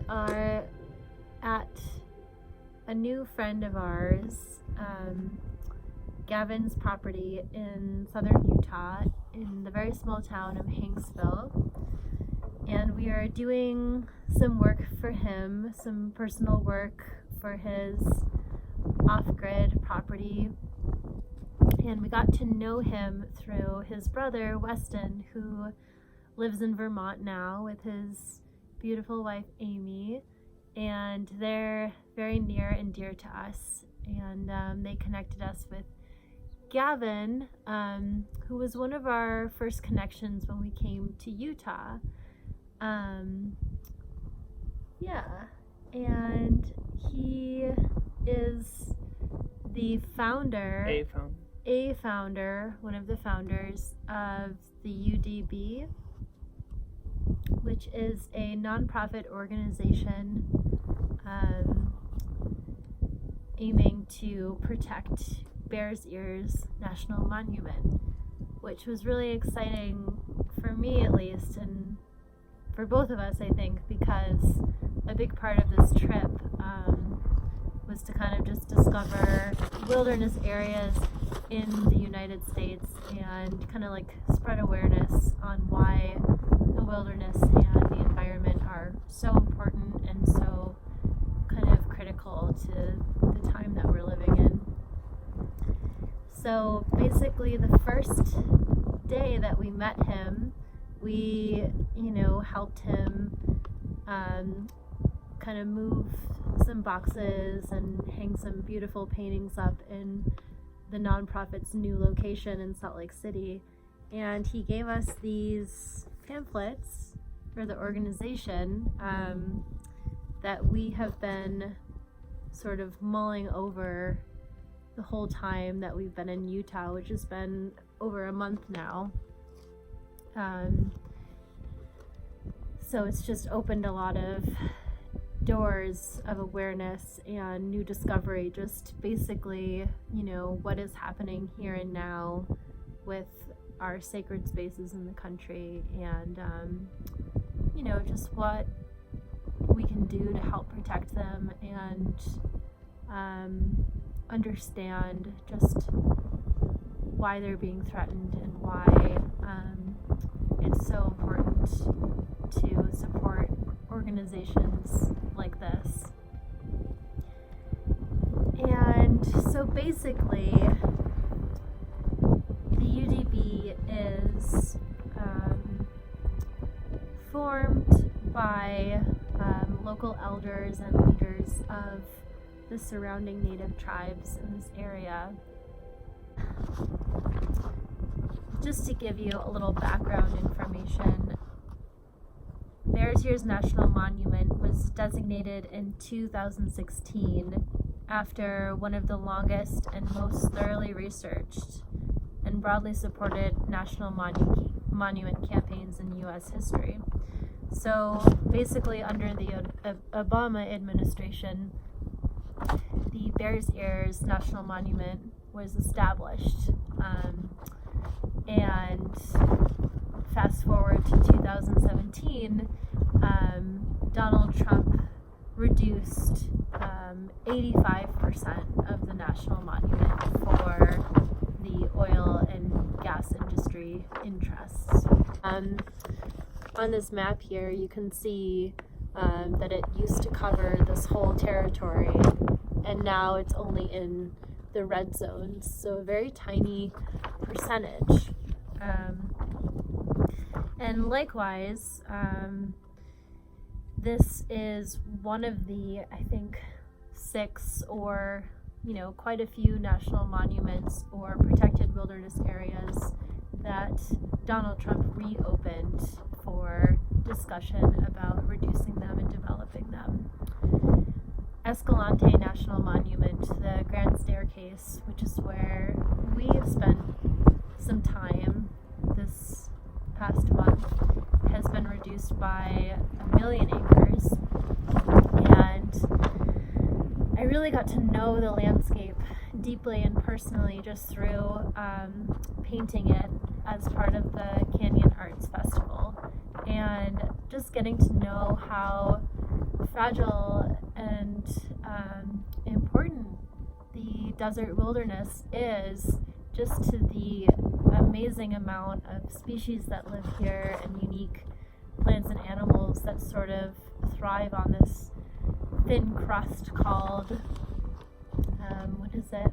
are at a new friend of ours, Gavin's property in southern Utah, in the very small town of Hanksville. And we are doing some work for him, some personal work for his off-grid property. And we got to know him through his brother, Weston, who lives in Vermont now with his beautiful wife, Amy. And they're very near and dear to us. And they connected us with Gavin, who was one of our first connections when we came to Utah. And he is the founder, one of the founders of the UDB, which is a nonprofit organization aiming to protect Bears Ears National Monument, which was really exciting for me, at least, and for both of us, I think, because a big part of this trip was to kind of just discover wilderness areas in the United States and kind of like spread awareness on why the wilderness and the environment are so important and so kind of critical to the time that we're living in. So basically the first day that we met him, we, helped him kind of move some boxes and hang some beautiful paintings up in the nonprofit's new location in Salt Lake City. And he gave us these pamphlets for the organization that we have been sort of mulling over the whole time that we've been in Utah, which has been over a month now. So it's just opened a lot of doors of awareness and new discovery, just basically, what is happening here and now with our sacred spaces in the country, and, just what we can do to help protect them and understand just why they're being threatened and why it's so important to support organizations like this. And so basically, the UDB is formed by local elders and leaders of the surrounding native tribes in this area. Just to give you a little background information, Bears Ears National Monument was designated in 2016 after one of the longest and most thoroughly researched and broadly supported national monument campaigns in U.S. history. So basically, under the Obama administration, the Bears Ears National Monument was established. And fast forward to 2017, Donald Trump reduced 85% of the national monument for the oil and gas industry interests. On this map here, you can see that it used to cover this whole territory, and now it's only in the red zones, so a very tiny percentage. And likewise, this is one of the, I think, 6 or, quite a few national monuments or protected wilderness areas that Donald Trump reopened for discussion about reducing them and developing them. Escalante National Monument, the Grand Staircase, which is where we have spent some time this past month, has been reduced by 1 million acres. And I really got to know the landscape deeply and personally just through painting it as part of the Canyon Arts Festival, and just getting to know how fragile and important the desert wilderness is, just to the amazing amount of species that live here and unique plants and animals that sort of thrive on this thin crust called, what is it?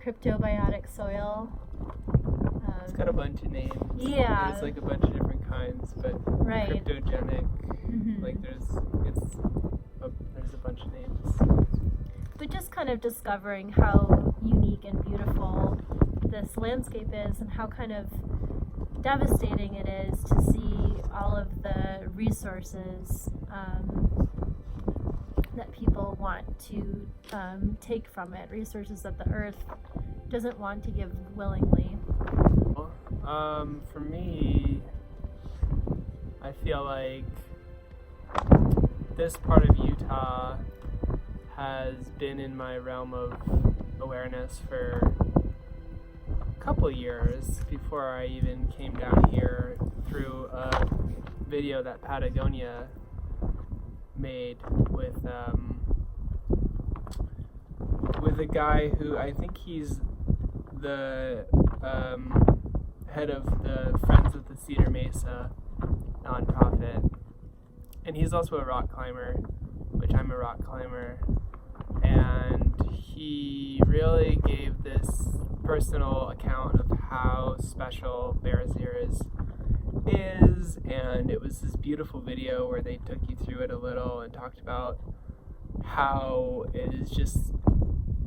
Cryptobiotic soil. It's got a bunch of names. Yeah. There's like a bunch of different kinds, but Right. cryptogenic, Mhm. like there's a bunch of names. But just kind of discovering how unique and beautiful this landscape is, and how kind of devastating it is to see all of the resources that people want to take from it, resources that the earth doesn't want to give willingly. For me, I feel like this part of Utah has been in my realm of awareness for a couple years before I even came down here through a video that Patagonia made with a guy who I think he's the head of the Friends of the Cedar Mesa nonprofit, and he's also a rock climber, which I'm a rock climber, and he really gave this personal account of how special Bears Ears is, and it was this beautiful video where they took you through it a little and talked about how it is just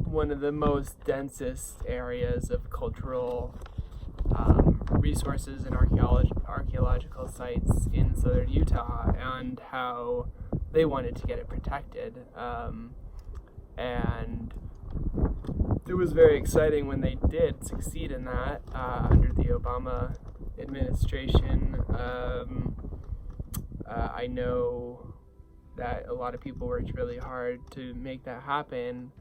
one of the most densest areas of cultural resources and archaeological sites in southern Utah, and how they wanted to get it protected. And it was very exciting when they did succeed in that under the Obama administration. I know that a lot of people worked really hard to make that happen,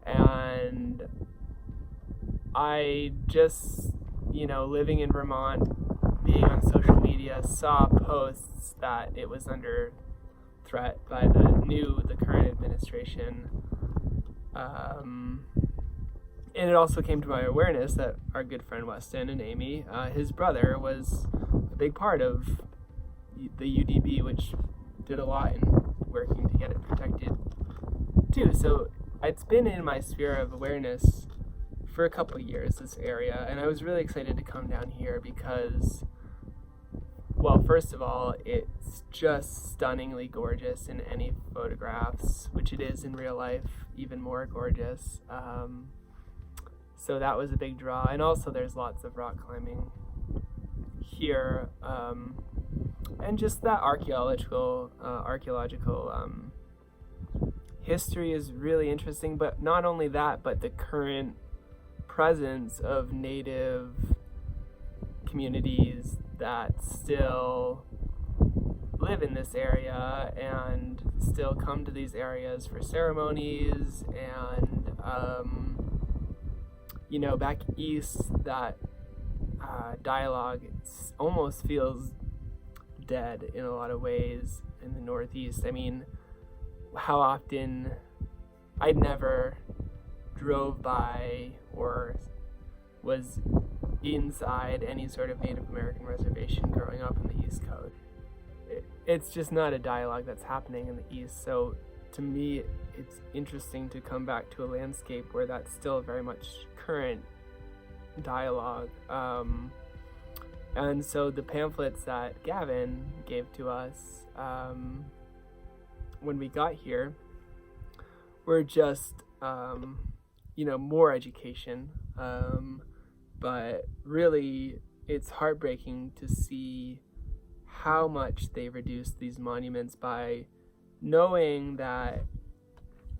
and I just, living in Vermont, being on social media, saw posts that it was under threat by the current administration. And it also came to my awareness that our good friend Weston and Amy, his brother, was a big part of the UDB, which did a lot in working to get it protected too. So it's been in my sphere of awareness for a couple of years, this area, and I was really excited to come down here because, well, first of all, it's just stunningly gorgeous in any photographs, which it is in real life, even more gorgeous. So that was a big draw, and also there's lots of rock climbing here, and just that archaeological history is really interesting. But not only that, but the current presence of native communities that still live in this area and still come to these areas for ceremonies, and back east, that dialogue almost feels dead in a lot of ways in the Northeast. I mean, how often I never drove by or was inside any sort of Native American reservation growing up in the East Coast. It's just not a dialogue that's happening in the East. So to me, it's interesting to come back to a landscape where that's still very much current dialogue. And so the pamphlets that Gavin gave to us when we got here were just, more education. But really, it's heartbreaking to see how much they reduced these monuments by knowing that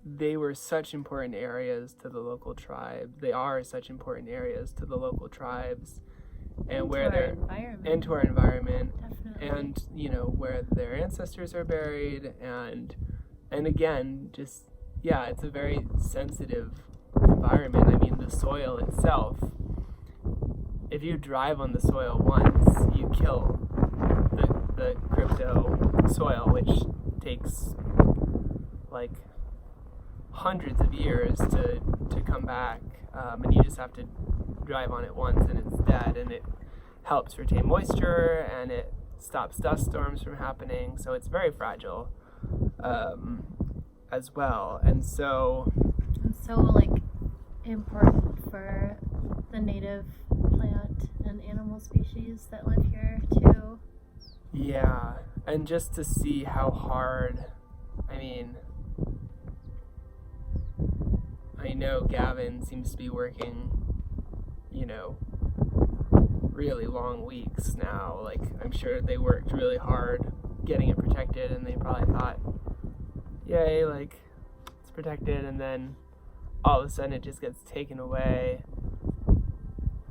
they were such important areas to the local tribe. They are such important areas to the local tribes, and where they're and to our environment, Definitely. and where their ancestors are buried, and again, just it's a very sensitive environment. I mean, the soil itself. If you drive on the soil once, you kill the crypto soil, which takes like hundreds of years to come back, and you just have to drive on it once and it's dead, and it helps retain moisture and it stops dust storms from happening, so it's very fragile as well. And so like important for the native plant and animal species that live here too. Yeah, and just to see how hard, I mean, I know Gavin seems to be working, you know, really long weeks now. Like, I'm sure they worked really hard getting it protected, and they probably thought, yay, like, it's protected, and then all of a sudden it just gets taken away.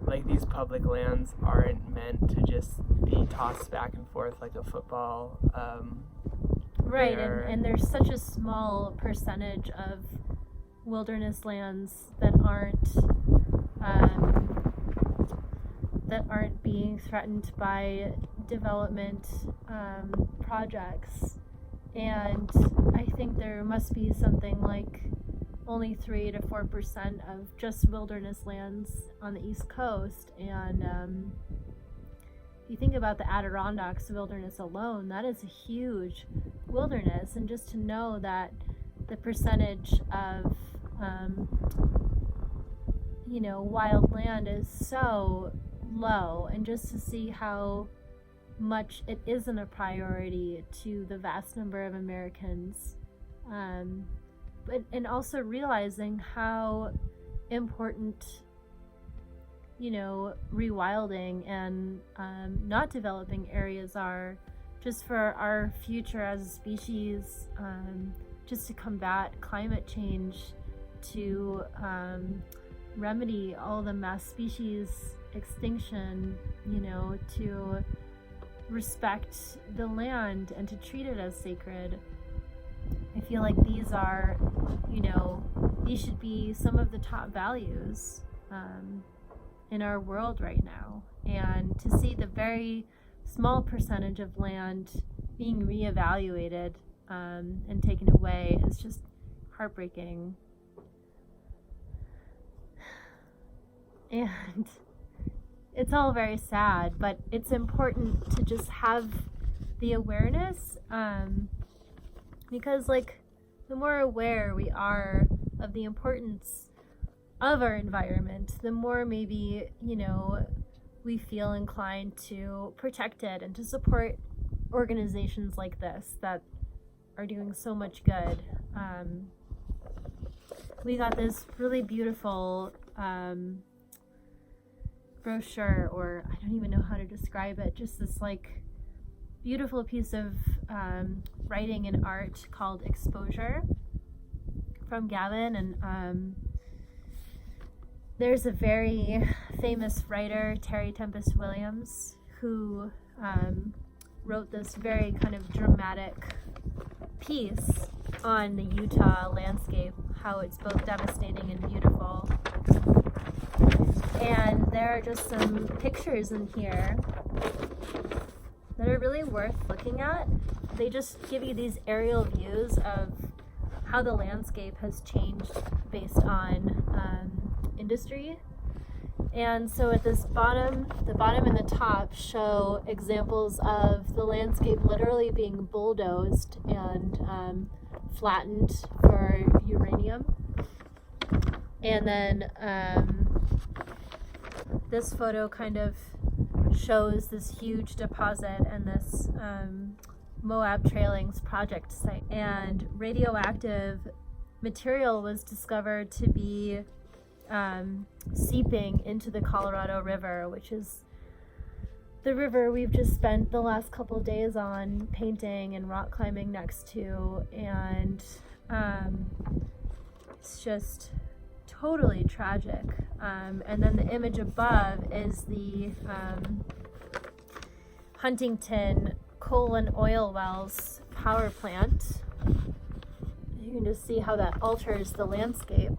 Like, these public lands aren't meant to just be tossed back and forth like a football. Right, and there's such a small percentage of wilderness lands that aren't being threatened by development projects, and I think there must be something like only 3 to 4% of just wilderness lands on the East Coast. And you think about the Adirondacks wilderness alone, that is a huge wilderness, and just to know that the percentage of wild land is so low, and just to see how much it isn't a priority to the vast number of Americans, and also realizing how important rewilding and not developing areas are just for our future as a species, just to combat climate change, to remedy all the mass species extinction, to respect the land and to treat it as sacred. I feel like these are, these should be some of the top values in our world right now. And to see the very small percentage of land being reevaluated and taken away is just heartbreaking. And it's all very sad, but it's important to just have the awareness, because the more aware we are of the importance of our environment, the more maybe we feel inclined to protect it and to support organizations like this that are doing so much good. We got this really beautiful brochure, or I don't even know how to describe it, just this beautiful piece of writing and art called Exposure from Gavin. And there's a very famous writer, Terry Tempest Williams, who wrote this very kind of dramatic piece on the Utah landscape, how it's both devastating and beautiful. And there are just some pictures in here that are really worth looking at. They just give you these aerial views of how the landscape has changed based on industry. And so at this bottom, the bottom and the top show examples of the landscape literally being bulldozed and flattened for uranium. And then this photo kind of shows this huge deposit and this Moab Trailings project site. And radioactive material was discovered to be seeping into the Colorado River, which is the river we've just spent the last couple days on painting and rock climbing next to. And it's just totally tragic. And then the image above is the Huntington Coal and Oil Wells power plant. You can just see how that alters the landscape.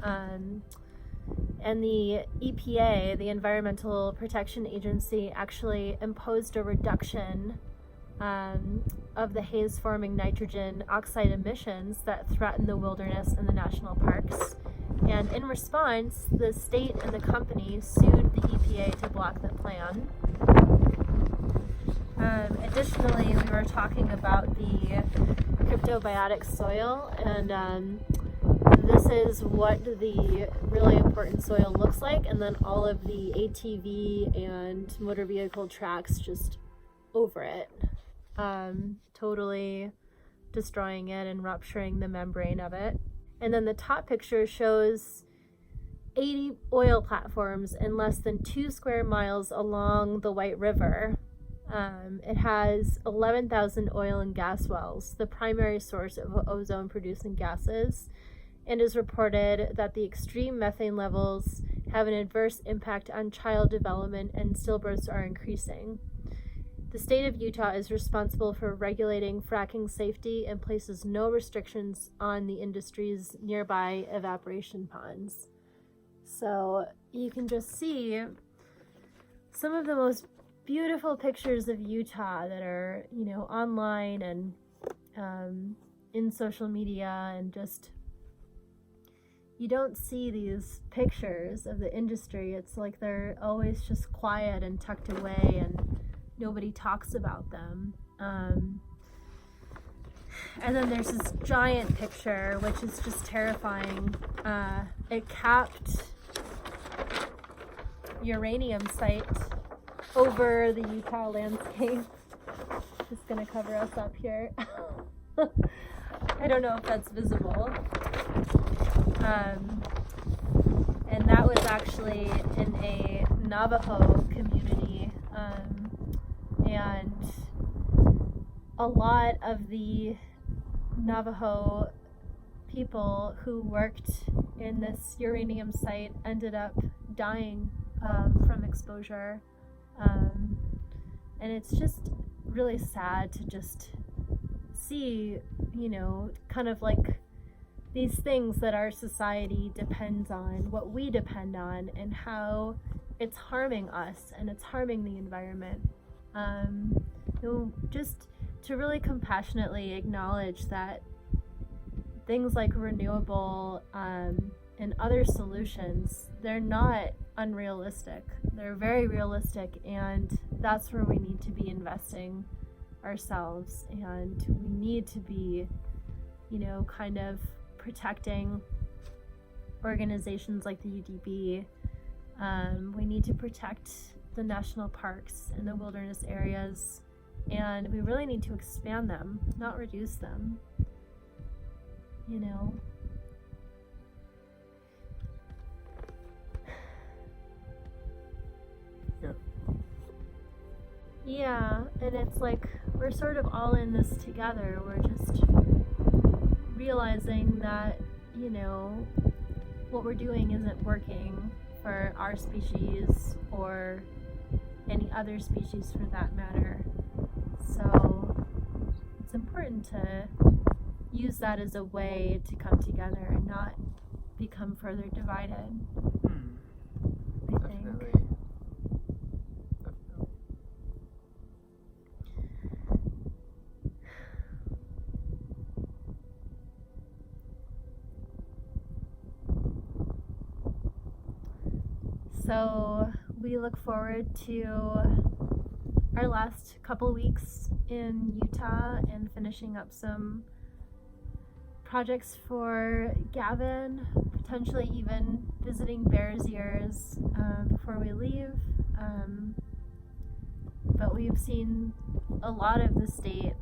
And the EPA, the Environmental Protection Agency, actually imposed a reduction of the haze-forming nitrogen oxide emissions that threaten the wilderness and the national parks. And in response, the state and the company sued the EPA to block the plan. Additionally, we were talking about the cryptobiotic soil, and this is what the really important soil looks like, and then all of the ATV and motor vehicle tracks just over it, totally destroying it and rupturing the membrane of it. And then the top picture shows 80 oil platforms in less than 2 square miles along the White River. It has 11,000 oil and gas wells, the primary source of ozone-producing gases, and is reported that the extreme methane levels have an adverse impact on child development and stillbirths are increasing. The state of Utah is responsible for regulating fracking safety and places no restrictions on the industry's nearby evaporation ponds. So you can just see some of the most beautiful pictures of Utah that are, online and in social media, and just, you don't see these pictures of the industry. It's like they're always just quiet and tucked away and nobody talks about them. And then there's this giant picture, which is just terrifying. It capped uranium site over the Utah landscape. Just gonna cover us up here. I don't know if that's visible. And that was actually in a Navajo community. And a lot of the Navajo people who worked in this uranium site ended up dying from exposure. And it's just really sad to just see, kind of like these things that our society depends on, what we depend on, and how it's harming us and it's harming the environment. Just to really compassionately acknowledge that things like renewable and other solutions, they're not unrealistic. They're very realistic, and that's where we need to be investing ourselves, and we need to be, kind of protecting organizations like the UDB. We need to protect the national parks and the wilderness areas, and we really need to expand them, not reduce them. Yeah, and it's like we're sort of all in this together. We're just realizing that, what we're doing isn't working for our species or any other species for that matter. So it's important to use that as a way to come together and not become further divided. I think. Definitely. So we look forward to our last couple weeks in Utah and finishing up some projects for Gavin, potentially even visiting Bears Ears before we leave. But we've seen a lot of the state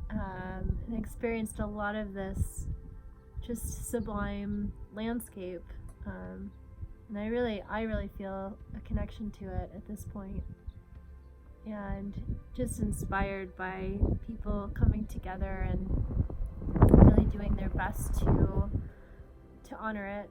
and experienced a lot of this just sublime landscape. And I really feel a connection to it at this point, and just inspired by people coming together and really doing their best to honor it.